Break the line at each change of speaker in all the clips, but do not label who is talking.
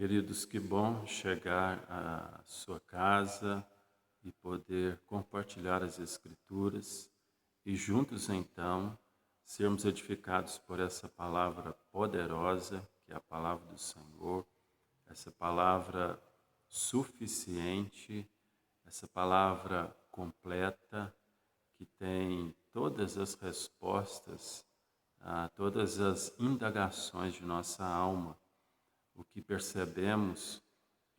Queridos, que bom chegar à sua casa e poder compartilhar as Escrituras e juntos então sermos edificados por essa palavra poderosa, que é a palavra do Senhor, essa palavra suficiente, essa palavra completa que tem todas as respostas a todas as indagações de nossa alma. O que percebemos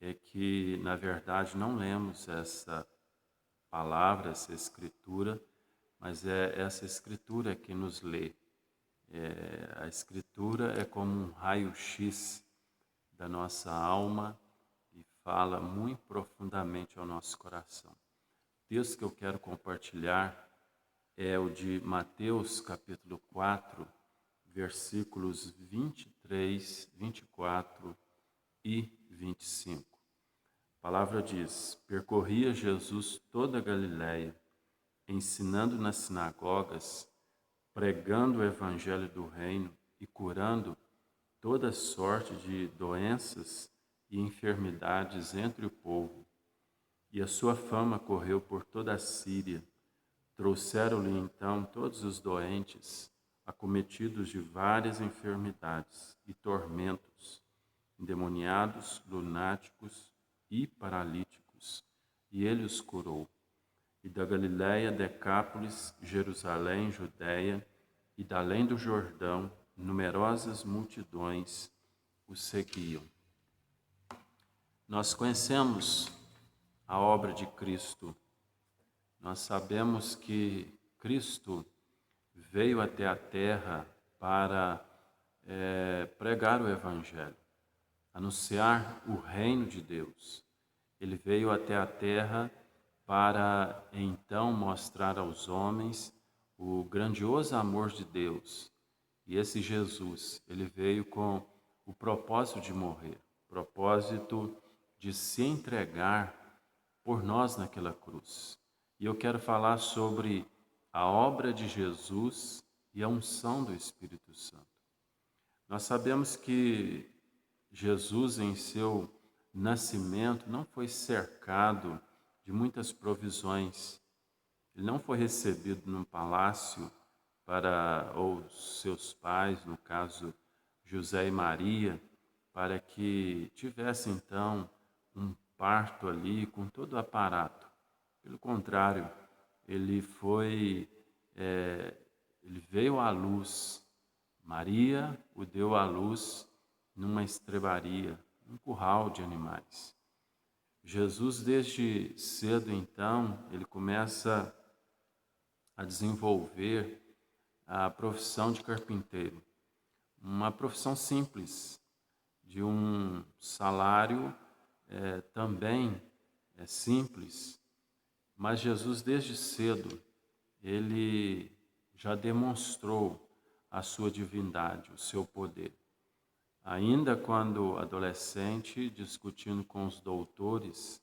é que, na verdade, não lemos essa palavra, essa escritura, mas é essa escritura que nos lê. A escritura é como um raio-x da nossa alma e fala muito profundamente ao nosso coração. O texto que eu quero compartilhar é o de Mateus, capítulo 4, versículos 23, 24 e 25. A palavra diz: percorria Jesus toda a Galiléia, ensinando nas sinagogas, pregando o evangelho do reino e curando toda sorte de doenças e enfermidades entre o povo. E a sua fama correu por toda a Síria. Trouxeram-lhe então todos os doentes, acometidos de várias enfermidades e tormentos, endemoniados, lunáticos e paralíticos, e ele os curou. E da Galiléia, Decápolis, Jerusalém, Judéia e da além do Jordão, numerosas multidões o seguiam. Nós conhecemos a obra de Cristo. Nós sabemos que Cristo veio até a terra para pregar o Evangelho, anunciar o reino de Deus. Ele veio até a terra para então mostrar aos homens o grandioso amor de Deus. E esse Jesus, ele veio com o propósito de morrer, o propósito de se entregar por nós naquela cruz. E eu quero falar sobre a obra de Jesus e a unção do Espírito Santo. Nós sabemos que Jesus, em seu nascimento, não foi cercado de muitas provisões. Ele não foi recebido num palácio ou seus pais, no caso José e Maria, para que tivesse então um parto ali com todo o aparato. Pelo contrário, ele veio à luz. Maria o deu à luz numa estrebaria, num curral de animais. Jesus, desde cedo, então, ele começa a desenvolver a profissão de carpinteiro. Uma profissão simples, de um salário também simples. Mas Jesus, desde cedo, ele já demonstrou a sua divindade, o seu poder. Ainda quando adolescente, discutindo com os doutores,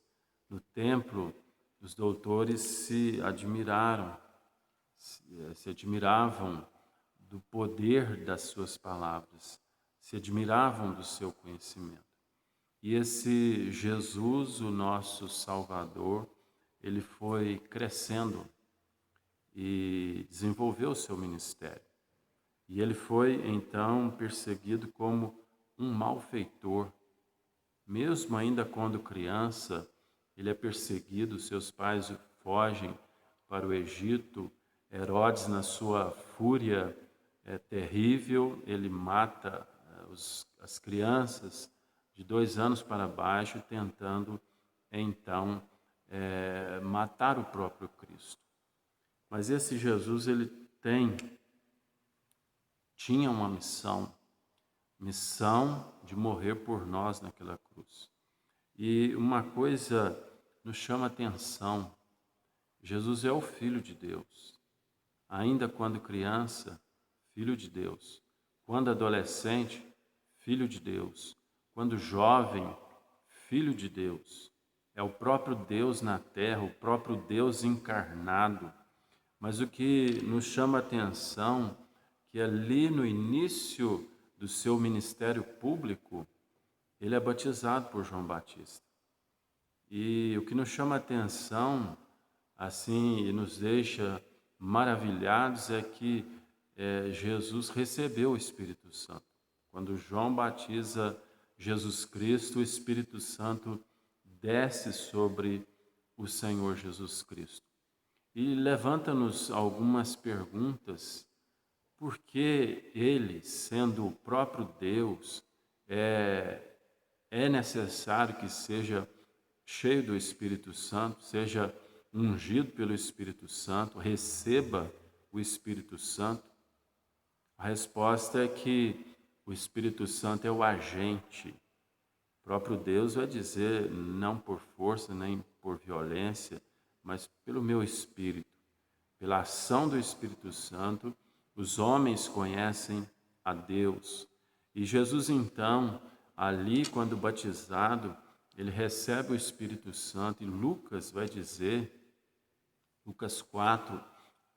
no templo, os doutores se admiravam do poder das suas palavras, se admiravam do seu conhecimento. E esse Jesus, o nosso Salvador, ele foi crescendo e desenvolveu o seu ministério. E ele foi, então, perseguido como um malfeitor. Mesmo ainda quando criança, ele é perseguido, seus pais fogem para o Egito. Herodes, na sua fúria terrível, ele mata as crianças de 2 anos para baixo, tentando, então, matar o próprio Cristo. Mas esse Jesus, ele tinha uma missão de morrer por nós naquela cruz. E uma coisa nos chama a atenção: Jesus é o Filho de Deus. Ainda quando criança, Filho de Deus. Quando adolescente, Filho de Deus. Quando jovem, Filho de Deus. É o próprio Deus na terra, o próprio Deus encarnado. Mas o que nos chama a atenção é que ali no início do seu ministério público, ele é batizado por João Batista. E o que nos chama a atenção, assim, e nos deixa maravilhados é que Jesus recebeu o Espírito Santo. Quando João batiza Jesus Cristo, o Espírito Santo desce sobre o Senhor Jesus Cristo. E levanta-nos algumas perguntas. Por que ele, sendo o próprio Deus, é necessário que seja cheio do Espírito Santo, seja ungido pelo Espírito Santo, receba o Espírito Santo? A resposta é que o Espírito Santo é o agente. O próprio Deus vai dizer, não por força nem por violência, mas pelo meu Espírito. Pela ação do Espírito Santo, os homens conhecem a Deus. E Jesus, então, ali, quando batizado, ele recebe o Espírito Santo. E Lucas vai dizer, Lucas 4,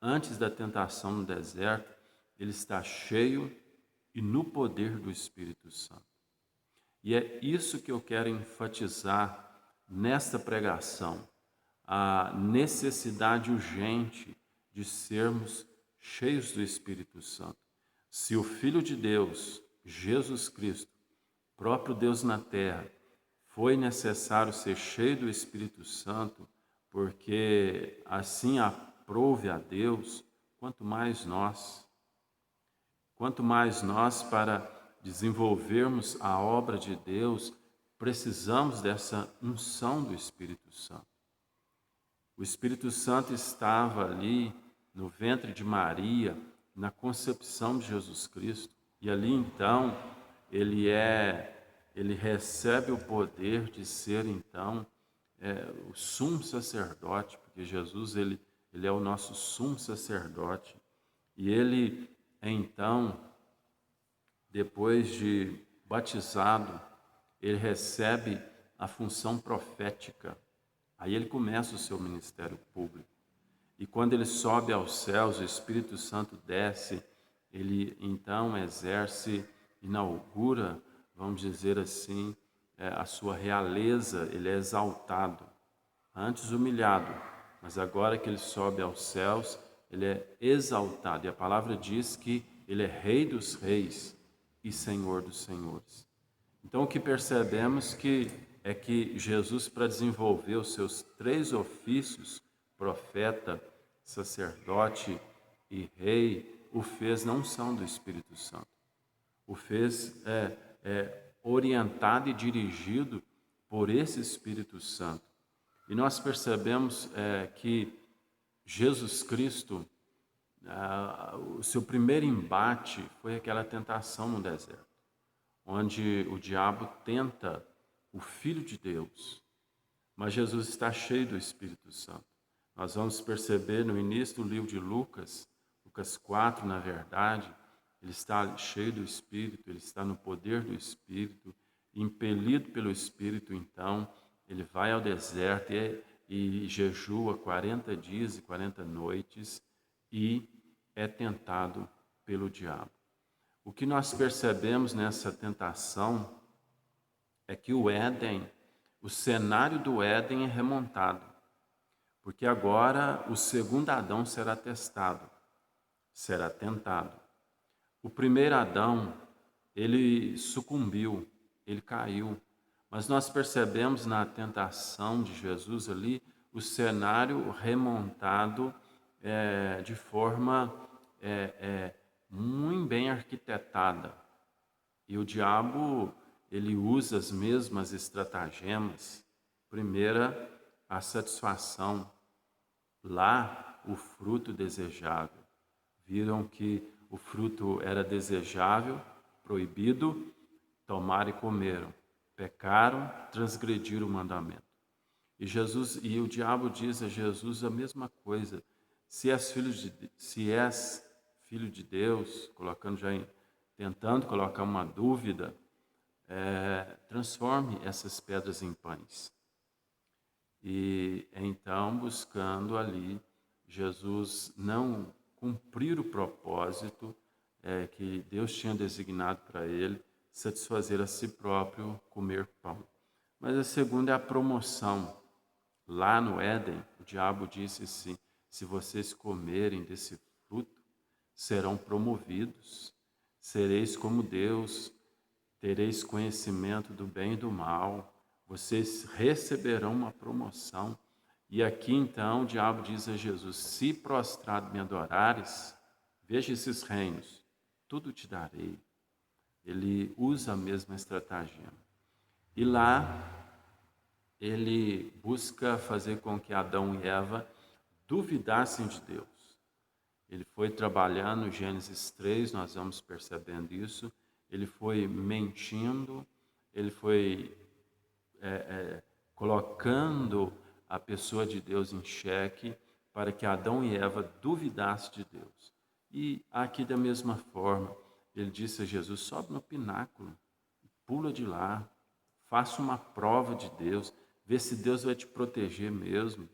antes da tentação no deserto, ele está cheio e no poder do Espírito Santo. E é isso que eu quero enfatizar nesta pregação, a necessidade urgente de sermos cheios do Espírito Santo. Se o Filho de Deus, Jesus Cristo, próprio Deus na terra, foi necessário ser cheio do Espírito Santo, porque assim aprove a Deus, quanto mais nós para desenvolvermos a obra de Deus, precisamos dessa unção do Espírito Santo. O Espírito Santo estava ali no ventre de Maria, na concepção de Jesus Cristo, e ali então ele recebe o poder de ser então o sumo sacerdote, porque Jesus ele é o nosso sumo sacerdote, e ele então, depois de batizado, ele recebe a função profética. Aí ele começa o seu ministério público. E quando ele sobe aos céus, o Espírito Santo desce, ele então inaugura, vamos dizer assim, a sua realeza, ele é exaltado. Antes humilhado, mas agora que ele sobe aos céus, ele é exaltado. E a palavra diz que ele é Rei dos reis e Senhor dos senhores. Então o que percebemos é que Jesus, para desenvolver os seus 3 ofícios, profeta, sacerdote e rei, o fez na unção do Espírito Santo. O fez orientado e dirigido por esse Espírito Santo. E nós percebemos que Jesus Cristo, o seu primeiro embate foi aquela tentação no deserto, onde o diabo tenta o Filho de Deus, mas Jesus está cheio do Espírito Santo. Nós vamos perceber no início do livro de Lucas 4, na verdade, ele está cheio do Espírito, ele está no poder do Espírito, impelido pelo Espírito, então, ele vai ao deserto e jejua 40 dias e 40 noites e é tentado pelo diabo. O que nós percebemos nessa tentação é que o cenário do Éden é remontado, porque agora o segundo Adão será testado, será tentado. O primeiro Adão, ele sucumbiu, ele caiu, mas nós percebemos na tentação de Jesus ali o cenário remontado de forma muito bem arquitetada. E o diabo, ele usa as mesmas estratagemas. Primeira, a satisfação. Lá, o fruto desejável. Viram que o fruto era desejável, proibido, tomaram e comeram. Pecaram, transgrediram o mandamento. E o diabo diz a Jesus a mesma coisa. Se és filho de Deus, tentando colocar uma dúvida, transforme essas pedras em pães. E então, buscando ali, Jesus não cumprir o propósito que Deus tinha designado para ele, satisfazer a si próprio, comer pão. Mas a segunda é a promoção. Lá no Éden, o diabo disse assim: se vocês comerem desse fruto, serão promovidos, sereis como Deus, tereis conhecimento do bem e do mal, vocês receberão uma promoção. E aqui então o diabo diz a Jesus: se prostrado me adorares, veja esses reinos, tudo te darei. Ele usa a mesma estratégia. E lá ele busca fazer com que Adão e Eva duvidassem de Deus. Ele foi trabalhando, Gênesis 3, nós vamos percebendo isso. Ele foi mentindo, ele foi colocando a pessoa de Deus em xeque para que Adão e Eva duvidassem de Deus. E aqui da mesma forma, ele disse a Jesus: sobe no pináculo, pula de lá, faça uma prova de Deus, vê se Deus vai te proteger mesmo.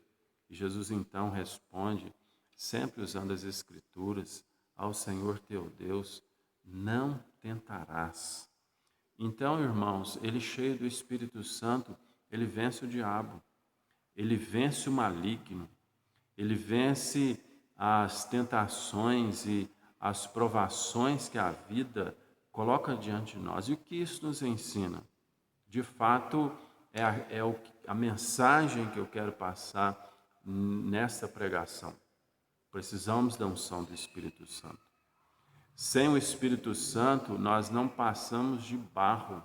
E Jesus então responde, sempre usando as Escrituras: ao Senhor teu Deus não tentarás. Então, irmãos, ele cheio do Espírito Santo, ele vence o diabo, ele vence o maligno, ele vence as tentações e as provações que a vida coloca diante de nós. E o que isso nos ensina? De fato, a mensagem que eu quero passar nesta pregação. Precisamos da unção do Espírito Santo. Sem o Espírito Santo, nós não passamos de barro.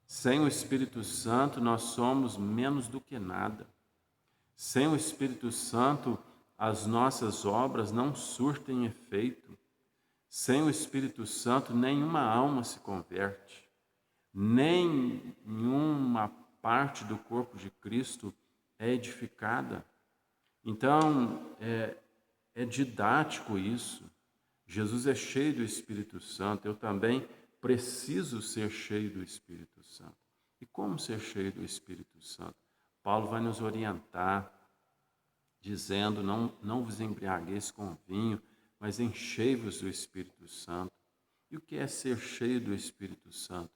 Sem o Espírito Santo, nós somos menos do que nada. Sem o Espírito Santo, as nossas obras não surtem efeito. Sem o Espírito Santo, nenhuma alma se converte. Nenhuma parte do corpo de Cristo é edificada. Então, é didático isso. Jesus é cheio do Espírito Santo, eu também preciso ser cheio do Espírito Santo. E como ser cheio do Espírito Santo? Paulo vai nos orientar, dizendo: não vos embriagueis com vinho, mas enchei-vos do Espírito Santo. E o que é ser cheio do Espírito Santo?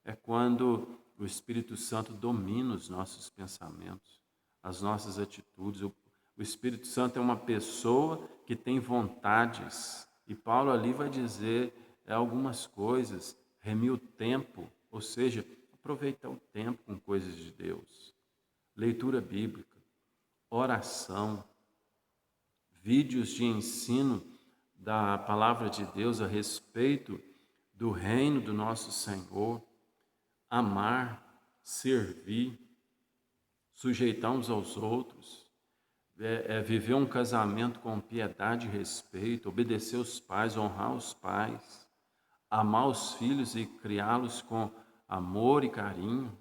É quando o Espírito Santo domina os nossos pensamentos, as nossas atitudes. O Espírito Santo é uma pessoa que tem vontades. E Paulo ali vai dizer algumas coisas: remir o tempo, ou seja, aproveitar o tempo com coisas de Deus. Leitura bíblica, oração, vídeos de ensino da palavra de Deus a respeito do reino do nosso Senhor, amar, servir, sujeitar uns aos outros, viver um casamento com piedade e respeito, obedecer os pais, honrar os pais, amar os filhos e criá-los com amor e carinho.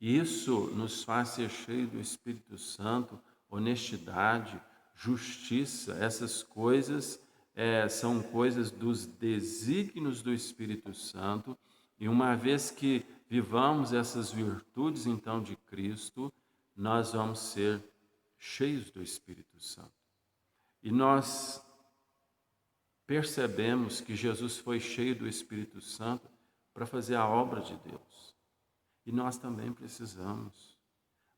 Isso nos faz ser cheios do Espírito Santo, honestidade, justiça. Essas coisas são coisas dos desígnios do Espírito Santo. E uma vez que vivamos essas virtudes, então, de Cristo, nós vamos ser cheios do Espírito Santo. E nós percebemos que Jesus foi cheio do Espírito Santo para fazer a obra de Deus. E nós também precisamos.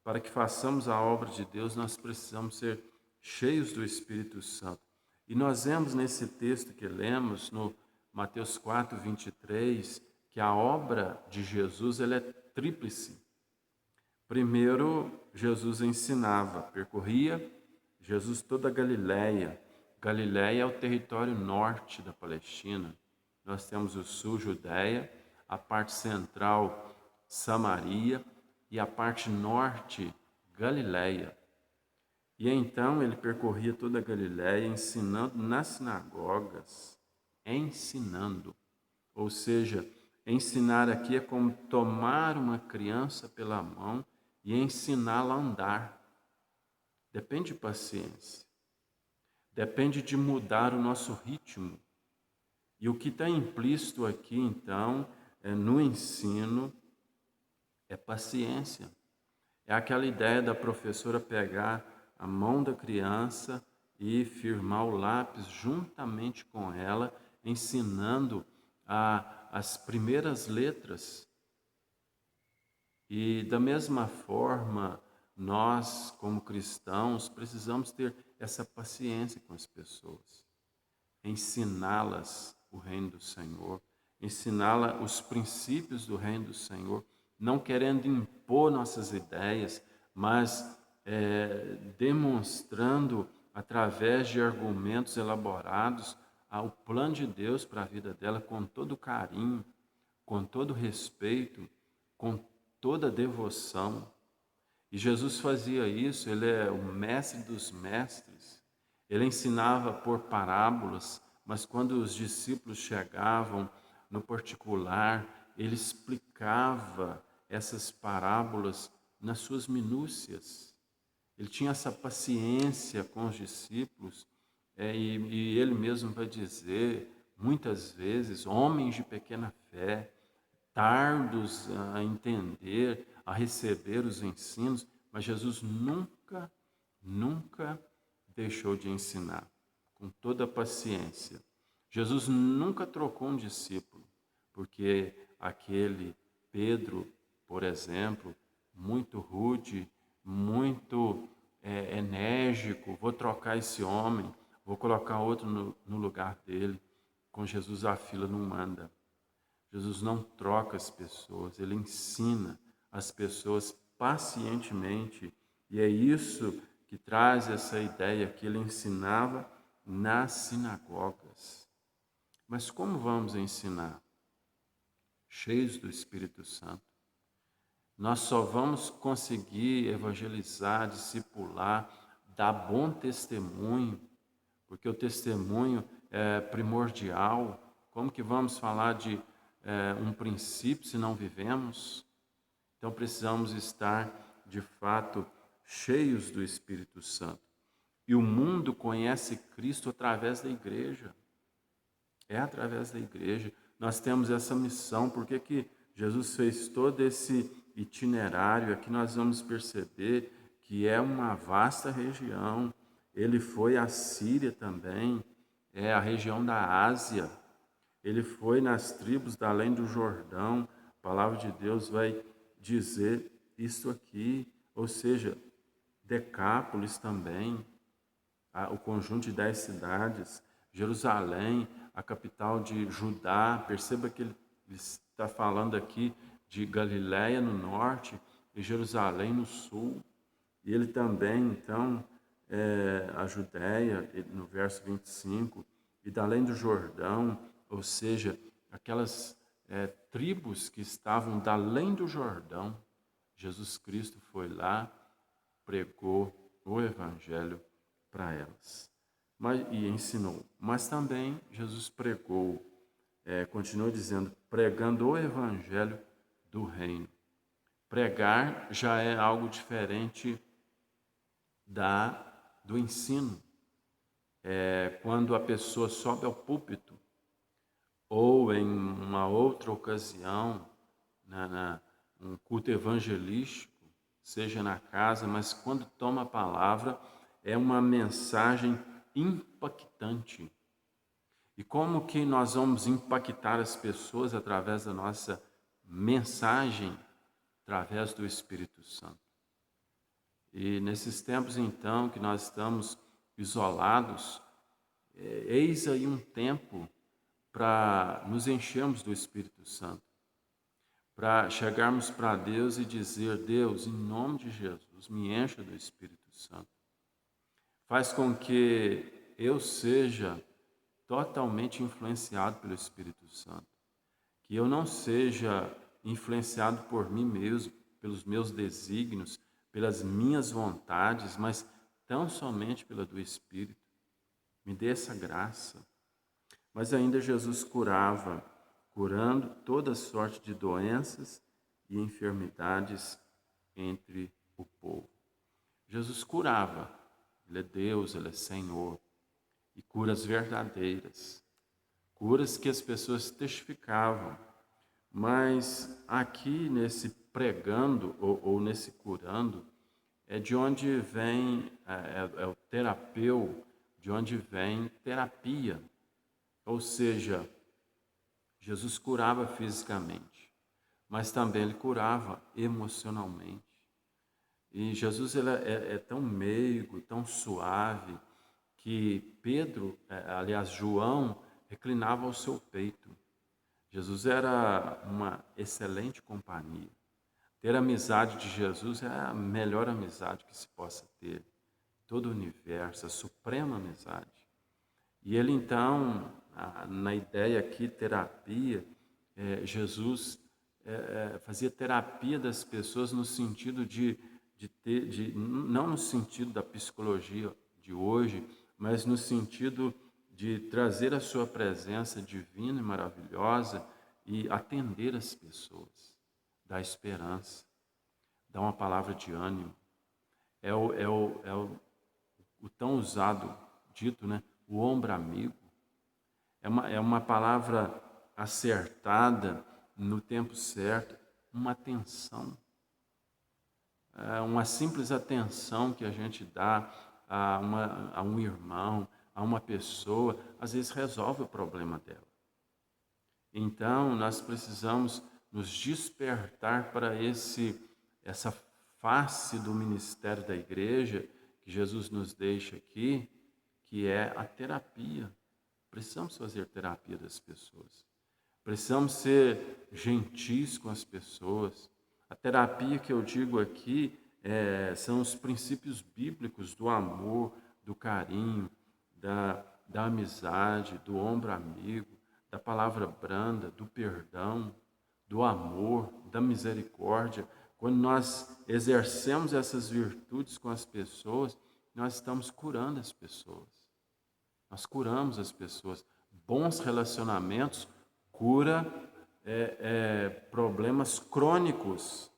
Para que façamos a obra de Deus, nós precisamos ser cheios do Espírito Santo. E nós vemos nesse texto que lemos, no Mateus 4, 23, que a obra de Jesus ela é tríplice. Primeiro, Jesus ensinava, percorria Jesus toda a Galileia. Galileia é o território norte da Palestina. Nós temos o sul, Judéia, a parte central, Samaria, e a parte norte, Galileia. E então ele percorria toda a Galileia, ensinando nas sinagogas, ensinando. Ou seja, ensinar aqui é como tomar uma criança pela mão e ensiná-la a andar. Depende de paciência. Depende de mudar o nosso ritmo. E o que está implícito aqui, então, no ensino, é paciência. É aquela ideia da professora pegar a mão da criança e firmar o lápis juntamente com ela, ensinando as primeiras letras. E da mesma forma, nós, como cristãos, precisamos ter essa paciência com as pessoas, ensiná-las o reino do Senhor, ensiná-las os princípios do reino do Senhor, não querendo impor nossas ideias, mas demonstrando através de argumentos elaborados o plano de Deus para a vida dela com todo carinho, com todo respeito, com toda devoção. E Jesus fazia isso, ele é o mestre dos mestres. Ele ensinava por parábolas, mas quando os discípulos chegavam no particular, ele explicava essas parábolas nas suas minúcias. Ele tinha essa paciência com os discípulos, e ele mesmo vai dizer, muitas vezes, homens de pequena fé, tardos a entender, a receber os ensinos, mas Jesus nunca deixou de ensinar, com toda a paciência. Jesus nunca trocou um discípulo, porque aquele Pedro, por exemplo, muito rude, muito enérgico, vou trocar esse homem, vou colocar outro no lugar dele. Com Jesus a fila não anda. Jesus não troca as pessoas, ele ensina as pessoas pacientemente. E é isso que traz essa ideia que ele ensinava nas sinagogas. Mas como vamos ensinar? Cheios do Espírito Santo. Nós só vamos conseguir evangelizar, discipular, dar bom testemunho, porque o testemunho é primordial. Como que vamos falar de um princípio se não vivemos? Então precisamos estar, de fato, cheios do Espírito Santo. E o mundo conhece Cristo através da igreja. É através da igreja. Nós temos essa missão. Por que Jesus fez todo esse itinerário? Aqui nós vamos perceber que é uma vasta região. Ele foi à Síria também, é a região da Ásia. Ele foi nas tribos da além do Jordão. A palavra de Deus vai dizer isso aqui. Ou seja, Decápolis também, o conjunto de 10 cidades, Jerusalém, a capital de Judá. Perceba que ele está falando aqui de Galiléia no norte e Jerusalém no sul. E ele também, então, a Judéia, no verso 25, e da além do Jordão, ou seja, aquelas tribos que estavam da além do Jordão. Jesus Cristo foi lá, pregou o Evangelho para elas e ensinou. Mas também Jesus pregou, continua dizendo, pregando o Evangelho do Reino. Pregar já é algo diferente do ensino. Quando a pessoa sobe ao púlpito, ou em uma outra ocasião, um culto evangelístico, seja na casa, mas quando toma a palavra, é uma mensagem impactante. E como que nós vamos impactar as pessoas através da nossa mensagem? Através do Espírito Santo. E nesses tempos, então, que nós estamos isolados, eis aí um tempo para nos enchermos do Espírito Santo, para chegarmos para Deus e dizer: Deus, em nome de Jesus, me encha do Espírito Santo. Faz com que eu seja totalmente influenciado pelo Espírito Santo, que eu não seja influenciado por mim mesmo, pelos meus desígnios, pelas minhas vontades, mas tão somente pela do Espírito. Me dê essa graça. Mas ainda Jesus curando toda sorte de doenças e enfermidades entre o povo. Jesus curava, Ele é Deus, Ele é Senhor, e curas verdadeiras, curas que as pessoas testificavam. Mas aqui nesse pregando ou nesse curando, é de onde vem, é o terapeu, de onde vem terapia. Ou seja, Jesus curava fisicamente, mas também ele curava emocionalmente. E Jesus ele é tão meigo, tão suave, que Pedro, aliás, João, reclinava ao seu peito. Jesus era uma excelente companhia. Ter amizade de Jesus é a melhor amizade que se possa ter. Todo o universo, a suprema amizade. E ele então, na ideia aqui, terapia, Jesus fazia terapia das pessoas no sentido não no sentido da psicologia de hoje, mas no sentido de trazer a sua presença divina e maravilhosa e atender as pessoas, dar esperança, dar uma palavra de ânimo. O tão usado, dito, né? O ombro amigo. É uma palavra acertada no tempo certo, uma atenção. Uma simples atenção que a gente dá a um irmão, a uma pessoa, às vezes resolve o problema dela. Então, nós precisamos nos despertar para essa face do ministério da igreja que Jesus nos deixa aqui, que é a terapia. Precisamos fazer terapia das pessoas. Precisamos ser gentis com as pessoas. A terapia que eu digo aqui são os princípios bíblicos do amor, do carinho, da amizade, do ombro amigo, da palavra branda, do perdão, do amor, da misericórdia. Quando nós exercemos essas virtudes com as pessoas, nós estamos curando as pessoas. Nós curamos as pessoas. Bons relacionamentos cura problemas crônicos.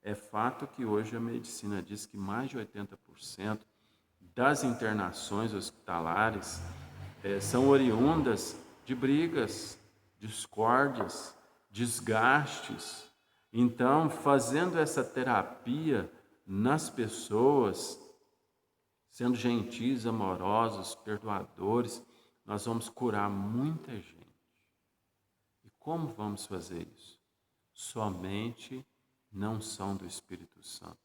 É fato que hoje a medicina diz que mais de 80% das internações hospitalares são oriundas de brigas, discórdias, desgastes. Então, fazendo essa terapia nas pessoas, sendo gentis, amorosos, perdoadores, nós vamos curar muita gente. E como vamos fazer isso? Somente na unção do Espírito Santo.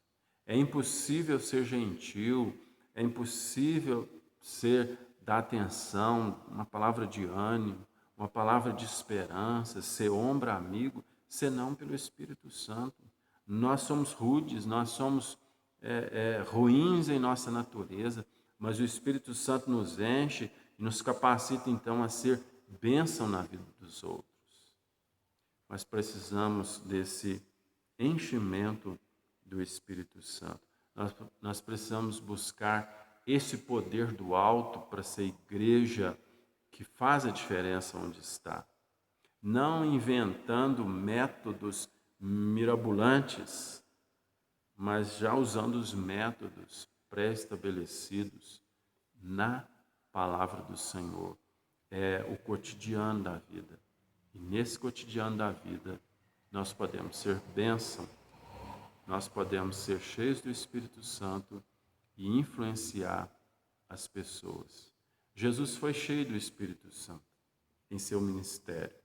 É impossível ser gentil, é impossível dar atenção, uma palavra de ânimo, uma palavra de esperança, ser ombro amigo, senão pelo Espírito Santo. Nós somos rudes, nós somos ruins em nossa natureza, mas o Espírito Santo nos enche e nos capacita então a ser bênção na vida dos outros. Mas precisamos desse enchimento do Espírito Santo. Nós precisamos buscar esse poder do alto para ser igreja que faz a diferença onde está. Não inventando métodos mirabolantes, mas já usando os métodos pré-estabelecidos na palavra do Senhor. É o cotidiano da vida. E nesse cotidiano da vida, nós podemos ser bênção, nós podemos ser cheios do Espírito Santo e influenciar as pessoas. Jesus foi cheio do Espírito Santo em seu ministério.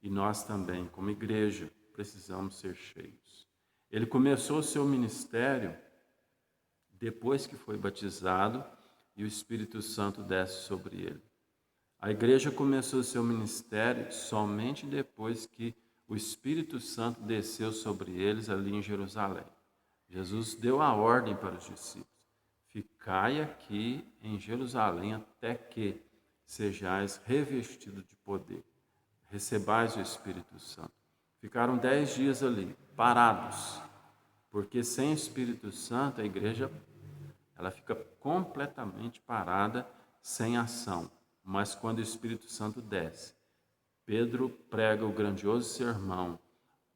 E nós também, como igreja, precisamos ser cheios. Ele começou o seu ministério depois que foi batizado e o Espírito Santo desce sobre ele. A igreja começou o seu ministério somente depois que o Espírito Santo desceu sobre eles ali em Jerusalém. Jesus deu a ordem para os discípulos: ficai aqui em Jerusalém até que sejais revestidos de poder, recebais o Espírito Santo. Ficaram 10 dias ali, parados, porque sem Espírito Santo a igreja ela fica completamente parada, sem ação. Mas quando o Espírito Santo desce, Pedro prega o grandioso sermão,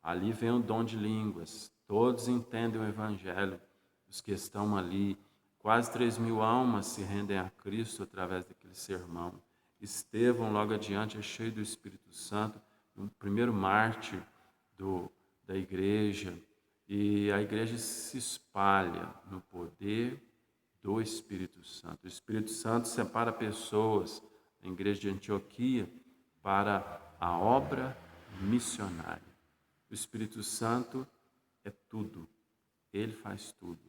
ali vem o dom de línguas, todos entendem o Evangelho, os que estão ali, quase 3.000 almas se rendem a Cristo através daquele sermão. Estevão, logo adiante, é cheio do Espírito Santo, o primeiro mártir da igreja, e a igreja se espalha no poder do Espírito Santo. O Espírito Santo separa pessoas, a igreja de Antioquia, para a obra missionária. O Espírito Santo é tudo, ele faz tudo,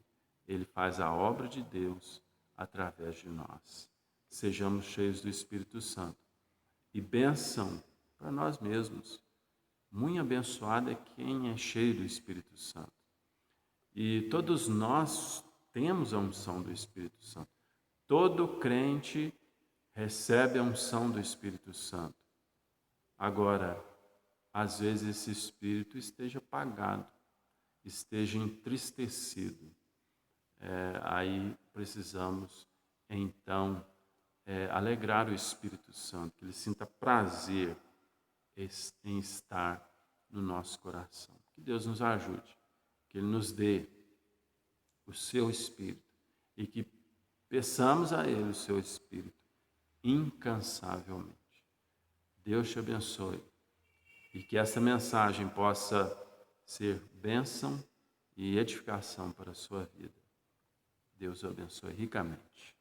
ele faz a obra de Deus através de nós. Sejamos cheios do Espírito Santo e bênção para nós mesmos. Muito abençoado é quem é cheio do Espírito Santo. E todos nós temos a unção do Espírito Santo. Todo crente recebe a unção do Espírito Santo. Agora, às vezes esse Espírito esteja apagado, esteja entristecido. Aí precisamos, então, alegrar o Espírito Santo, que ele sinta prazer em estar no nosso coração. Que Deus nos ajude, que ele nos dê o seu Espírito e que peçamos a ele o seu Espírito incansavelmente. Deus te abençoe e que essa mensagem possa ser bênção e edificação para a sua vida. Deus o abençoe ricamente.